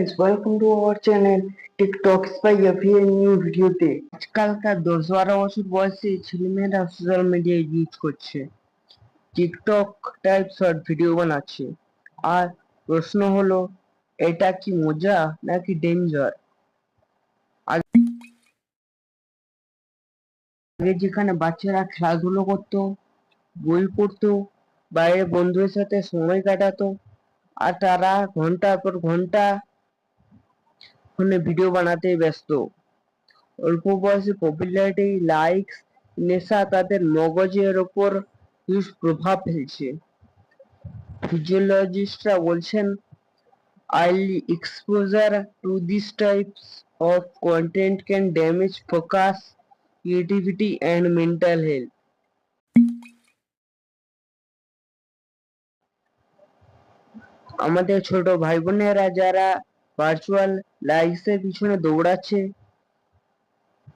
friends, welcome to our channel TikTok by Avi new ভিডিওতে। আজকালকার 10-12 বছর বয়সী ছেলেমেয়েরা সোশ্যাল মিডিয়া ইউজ করছে, টিকটক টাইপ শর্ট ভিডিও বানাচ্ছে। আর প্রশ্ন হলো, এটা কি মজা নাকি ডেঞ্জার? আগে যেখানে বাচ্চারা খেলাধুলো করতো, বই পড়তো, বাইরে বন্ধুদের সাথে সময় কাটাতো, আর তারা ঘন্টার পর ঘন্টা ফোনে ভিডিও বানাতে ব্যস্ত। অল্প বয়সে পপুলারিটি, লাইকস, নেশা তাদের মগজের ওপর হিউজ প্রভাব ফেলছে। ফিজিওলজিস্টরা বলছেন, early exposure to these types of content can damage focus, creativity and mental health. আমাদের ছোট ভাই বোনেরা যারা ভার্চুয়াল লাইফের পিছনে দৌড়াচ্ছে,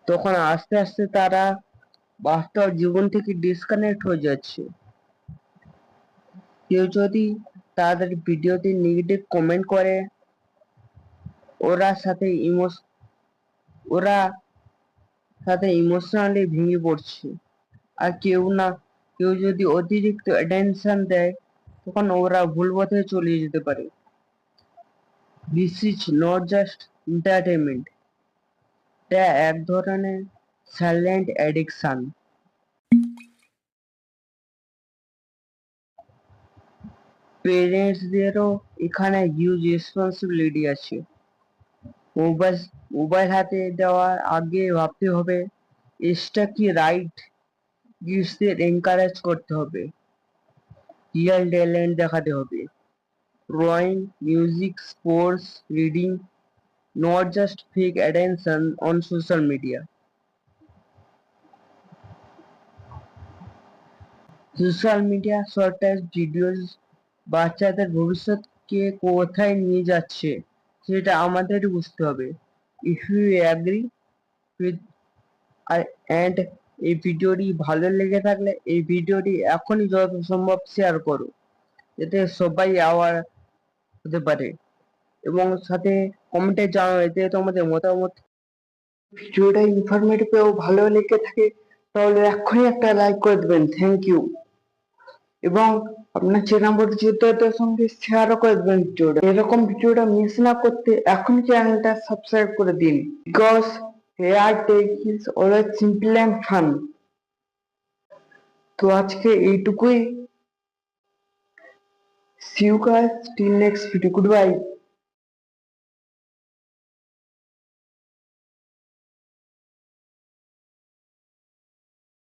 তখন আস্তে আস্তে তারা বাস্তব জীবন থেকে ডিসকানেক্ট হয়ে যাচ্ছে। কেউ যদি তাদের ভিডিওতে নেগেটিভ কমেন্ট করে, ওরা সাথে ইমোশনালি ভেঙে পড়ছে। আর কেউ যদি অতিরিক্ত অ্যাটেনশন দেয়, তখন ওরা ভুল পথে চলে যেতে পারে। This is not just entertainment, এটা এক ধরনের সাইলেন্ট অ্যাডিকশন। পেরেন্টসদেরও এখানে হিউজ রেসপন্সিবিলিটি আছে। মোবাইল হাতে দেওয়ার আগে ভাবতে হবে, এজটা কি রাইট? কিডসদের এনকারেজ করতে হবে, রিয়েল ট্যালেন্ট দেখাতে হবে, drawing, music, sports, reading, not just fake attention on social media. Social media short videos বাচ্চাদের ভবিষ্যৎকে কোথায় নিয়ে যাচ্ছে সেটা আমাদের বুঝতে হবে। If you agree with and এই ভিডিওটি ভালো লেগে থাকলে এই ভিডিওটি এখনই যত সম্ভব শেয়ার করো, যাতে সবাই অ্যাওয়ার হতে পারে, এবং সাথে কমেন্টে জানাও এতে তোমাদের মতামত। ভিডিওটা ইনফরমেটিভ ও ভালো লেগে থাকে তাহলে এখনই একটা লাইক করে দেবেন, থ্যাংক ইউ। এবং আপনার চেনা পরিচিতদের সঙ্গে শেয়ারও করে দেবেন ভিডিওটা। এরকম ভিডিওটা মিস না করতে এখনই চ্যানেলটা সাবস্ক্রাইব করে দিন, because here tech is always simple and fun. তো আজকে এইটুকুই। See you guys till next video. Goodbye.